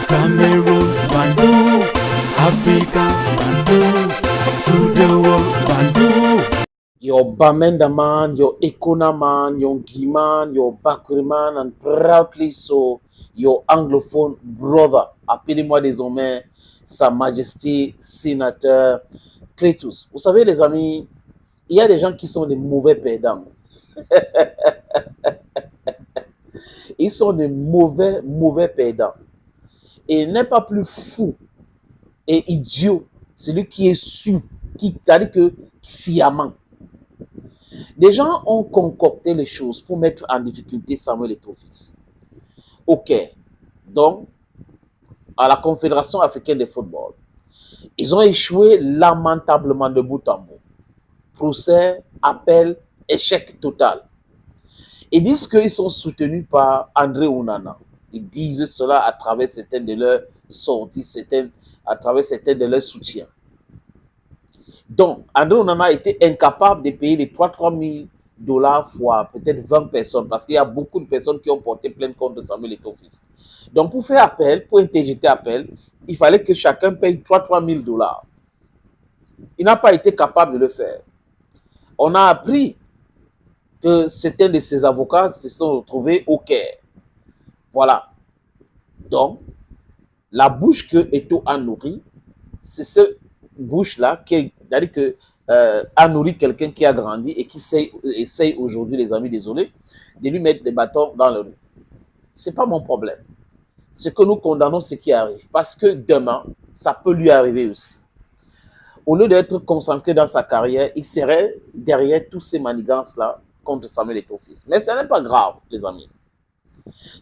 Cameroon, Bandung, Africa, Bandung, to the world, Bandung. Your Bamenda man, your Ekona man, your Giman, your Bakuri man, and proudly so, your anglophone brother. Appelez-moi désormais Sa Majesté Sénateur Cletus. Vous savez, les amis, il y a des gens qui sont des mauvais perdants. Ils sont des mauvais perdants. Et il n'est pas plus fou et idiot celui qui est su, c'est-à-dire que sciemment. Des gens ont concocté les choses pour mettre en difficulté Samuel Eto'o-Fils. Ok. Donc, à la Confédération africaine de football, ils ont échoué lamentablement de bout en bout. Procès, appel, échec total. Ils disent qu'ils sont soutenus par André Onana. Ils disent cela à travers certaines de leurs sorties, à travers certains de leurs soutiens. Donc, André Onana a été incapable de payer les 3 000 $ fois peut-être 20 personnes, parce qu'il y a beaucoup de personnes qui ont porté plainte contre Samuel Eto'o-Fils. Donc, pour faire appel, pour interjeter appel, il fallait que chacun paye 3 000 $. Il n'a pas été capable de le faire. On a appris que certains de ses avocats se sont retrouvés au Caire. Voilà. Donc, la bouche que Eto'o a nourrie, c'est cette bouche-là qui c'est-à-dire que a nourri quelqu'un qui a grandi et qui essaye aujourd'hui, les amis, désolé, de lui mettre des bâtons dans le rue. Ce n'est pas mon problème. Ce que nous condamnons, ce qui arrive. Parce que demain, ça peut lui arriver aussi. Au lieu d'être concentré dans sa carrière, il serait derrière tous ces manigances-là contre Samuel Eto'o-Fils. Mais ce n'est pas grave, les amis.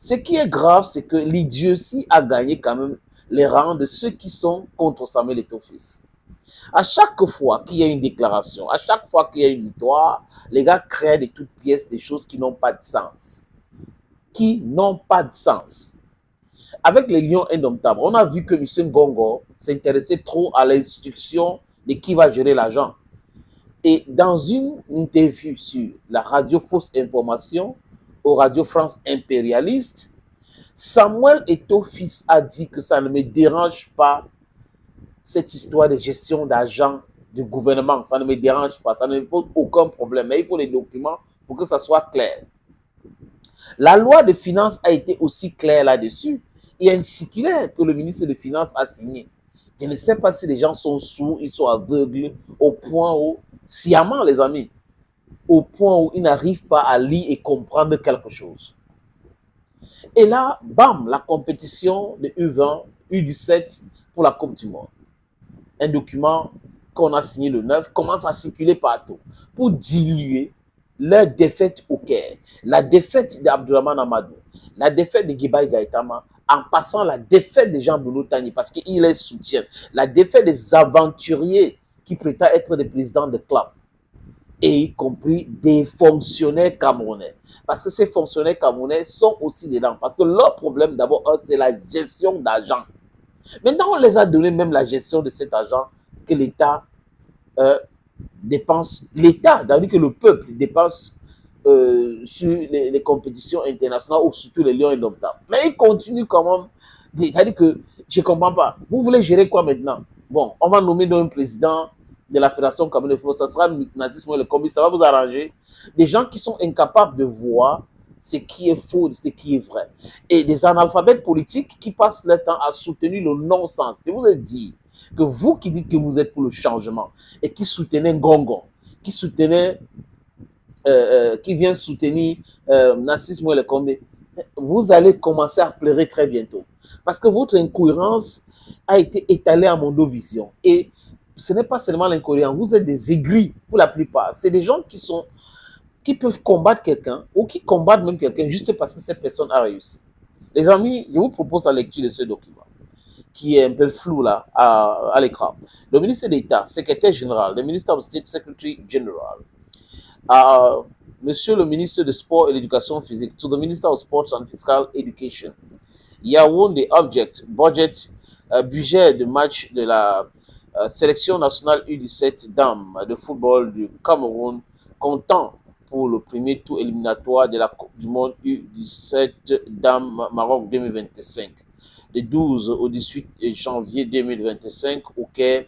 Ce qui est grave, c'est que l'idiotie a gagné quand même les rangs de ceux qui sont contre Samuel Eto'o-Fils. À chaque fois qu'il y a une déclaration, à chaque fois qu'il y a une victoire, les gars créent de toutes pièces des choses qui n'ont pas de sens. Qui n'ont pas de sens. Avec les Lions indomptables, on a vu que M. Ngongo s'intéressait trop à l'instruction de qui va gérer l'argent. Et dans une interview sur la radio Fausse Information, au Radio France Impérialiste, Samuel Eto'o-Fils a dit que ça ne me dérange pas cette histoire de gestion d'argent du gouvernement. Ça ne me dérange pas, ça ne me pose aucun problème. Mais il faut les documents pour que ça soit clair. La loi de finances a été aussi claire là-dessus. Il y a une circulaire que le ministre des Finances a signée. Je ne sais pas si les gens sont sourds, ils sont aveugles, au point où, sciemment les amis, au point où ils n'arrivent pas à lire et comprendre quelque chose. Et là, bam, la compétition de U20, U17 pour la Coupe du Monde. Un document qu'on a signé le 9 commence à circuler partout pour diluer leur défaite au Caire, la défaite d'Abdourahmane Amadou, la défaite de Guibaï Gaïtama, en passant la défaite de Jean-Bruno Tagny parce qu'il les soutient, la défaite des aventuriers qui prétendent être des présidents de clubs, et y compris des fonctionnaires camerounais. Parce que ces fonctionnaires camerounais sont aussi dedans. Parce que leur problème, d'abord, c'est la gestion d'argent. Maintenant, on les a donné même la gestion de cet argent que l'État dépense. L'État, c'est-à-dire que le peuple dépense sur les compétitions internationales ou surtout les Lions indomptables. Mais ils continuent quand même. C'est-à-dire que je ne comprends pas. Vous voulez gérer quoi maintenant? Bon, on va nommer un président de la Fédération camerounaise de football. Ça sera Nazis Mohamed Kombi. Ça va vous arranger. Des gens qui sont incapables de voir ce qui est faux, ce qui est vrai. Et des analphabètes politiques qui passent leur temps à soutenir le non-sens. Je vous ai dit que vous qui dites que vous êtes pour le changement et qui soutenez Ngongo, qui soutenez qui vient soutenir Nassis Mohamed Kombi, vous allez commencer à pleurer très bientôt. Parce que votre incohérence a été étalée à Mondovision. Et ce n'est pas seulement l'incohérence, vous êtes des aigris pour la plupart. C'est des gens qui peuvent combattre quelqu'un ou qui combattent même quelqu'un juste parce que cette personne a réussi. Les amis, je vous propose la lecture de ce document qui est un peu flou là à l'écran. Le ministre d'État, secrétaire général, le Minister of State Secretary General, Monsieur le ministre de Sport et l'Éducation physique, to the Minister of Sports and Physical Education. Yaoundé, object, budget, budget de match de la sélection nationale U17 dames de football du Cameroun, comptant pour le premier tour éliminatoire de la Coupe du Monde U17 dames Maroc 2025. du 12 au 18 janvier 2025 au Caire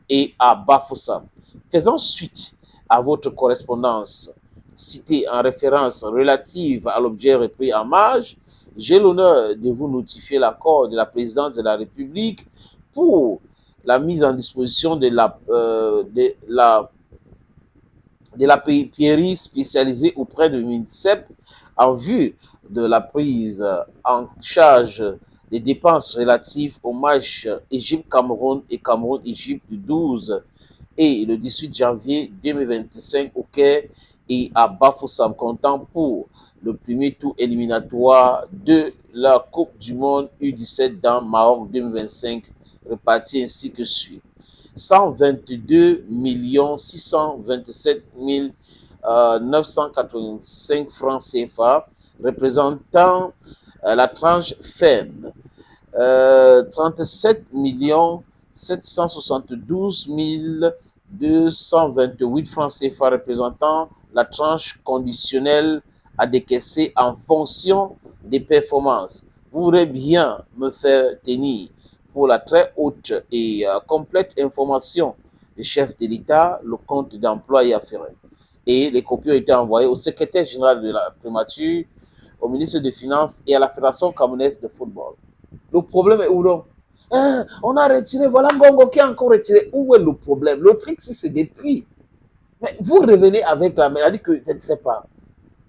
et à Bafoussam. Faisant suite à votre correspondance citée en référence relative à l'objet repris en marge, j'ai l'honneur de vous notifier l'accord de la présidence de la République pour la mise en disposition de la pierrerie spécialisée auprès de l'UNICEF en vue de la prise en charge des dépenses relatives au match Égypte-Cameroun et Cameroun-Égypte du 12 et le 18 janvier 2025 au Caire et à Bafoussam, comptant pour le premier tour éliminatoire de la Coupe du Monde U17 dans Maroc 2025, reparti ainsi que suit. 122 627 985 francs CFA, représentant la tranche ferme. 37 772 228 francs CFA, représentant la tranche conditionnelle à décaisser en fonction des performances. Vous voudrez bien me faire tenir pour la très haute et complète information du chef de l'État le compte d'emploi y afférent. Et les copies ont été envoyées au secrétaire général de la primature, au ministre des Finances et à la Fédération camerounaise de football. Le problème est où donc? On a retiré, voilà Ngongo qui a encore retiré. Où est le problème? Le truc, c'est depuis. Mais vous revenez avec la maladie que je ne sais pas.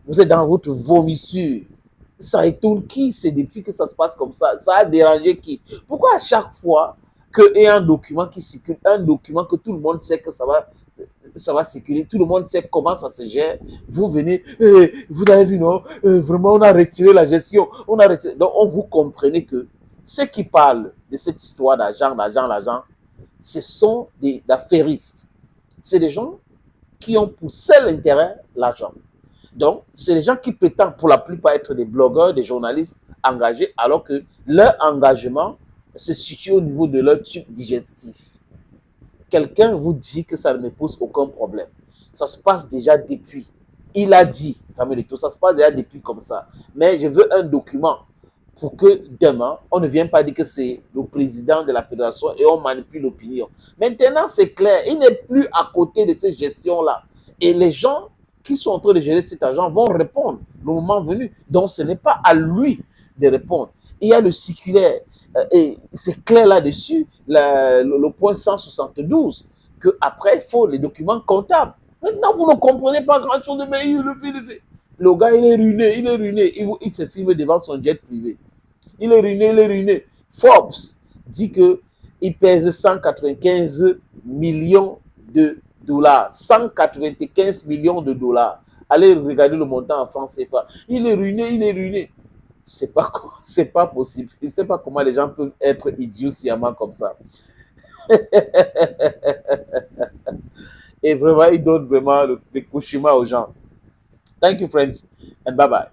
Vous êtes dans votre vomissure. Ça étonne qui? C'est depuis que ça se passe comme ça. Ça a dérangé qui? Pourquoi à chaque fois qu'il y a un document qui circule, un document que tout le monde sait que ça va circuler, tout le monde sait comment ça se gère, vous venez, vous avez vu, non? Vraiment, on a retiré la gestion. On a retiré. Donc, vous comprenez que ceux qui parlent de cette histoire d'argent, ce sont des affairistes. C'est des gens qui ont pour seul intérêt l'argent. Donc, c'est des gens qui prétendent pour la plupart être des blogueurs, des journalistes engagés, alors que leur engagement se situe au niveau de leur tube digestif. Quelqu'un vous dit que ça ne me pose aucun problème. Ça se passe déjà depuis. Il a dit, ça se passe déjà depuis comme ça. Mais je veux un document pour que demain, on ne vienne pas dire que c'est le président de la fédération et on manipule l'opinion. Maintenant, c'est clair, il n'est plus à côté de ces gestions-là. Et les gens qui sont en train de gérer cet argent vont répondre le moment venu. Donc, ce n'est pas à lui de répondre. Il y a le circulaire, et c'est clair là-dessus, le point 172, qu'après, il faut les documents comptables. Maintenant, vous ne comprenez pas grand-chose, mais il le fait. Le gars, il est ruiné. Il se filme devant son jet privé. Il est ruiné. Forbes dit qu'il pèse 195 millions de dollars. 195 millions de dollars. Allez regarder le montant en France CFA. Il est ruiné. C'est pas possible. Je ne sais pas comment les gens peuvent être idiots sciemment comme ça. Et vraiment, il donne vraiment des cauchemars aux gens. Thank you, friends, and bye-bye.